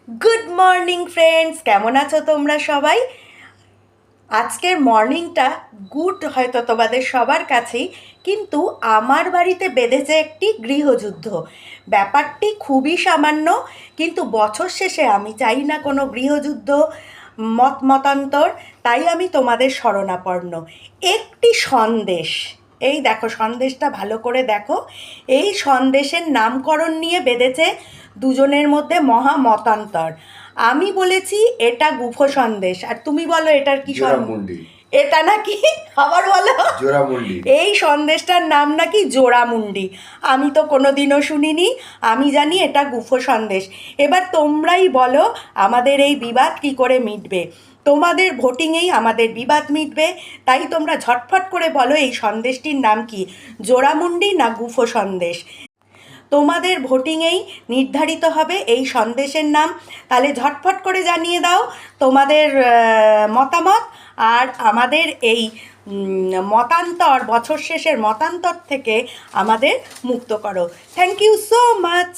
Good morning friends, কেমন আছো তোমরা সবাই? আজকের মর্নিংটা গুড হয়তো তোমাদের সবার কাছেই, কিন্তু আমার বাড়িতে বেঁধেছে একটি গৃহযুদ্ধ। ব্যাপারটি খুবই সামান্য, কিন্তু বছর শেষে আমি চাই না কোনো গৃহযুদ্ধ, মতান্তর। তাই আমি তোমাদের শরণাপন্ন। একটি সন্দেশ, এই দেখো সন্দেশটা ভালো করে দেখো। এই সন্দেশের নামকরণ নিয়ে বেঁধেছে দুজনের মধ্যে মহা মতান্তর। আমি বলেছি এটা গুফো সন্দেশ, আর তুমি বলো এটার কি জোড়ামুন্ডি। এটা নাকি আবার বলো জোড়ামুন্ডি। এই সন্দেশটার নাম নাকি জোড়ামুন্ডি। আমি তো কোনোদিনও শুনিনি, আমি জানি এটা গুফো সন্দেশ। এবার তোমরাই বলো আমাদের এই বিবাদ কি করে মিটবে। তোমাদের ভোটিংয়েই আমাদের বিবাদ মিটবে। তাই তোমরা ঝটফট করে বলো এই সন্দেশটির নাম কি, জোড়ামুন্ডি না গুফো সন্দেশ। তোমাদের ভোটিংয়েই নির্ধারিত হবে এই সন্দেশের নাম। তাহলে ঝটফট করে জানিয়ে দাও তোমাদের মতামত, আর আমাদের এই মতান্তর, বছর শেষের মতান্তর থেকে আমাদের মুক্ত করো। Thank you so much.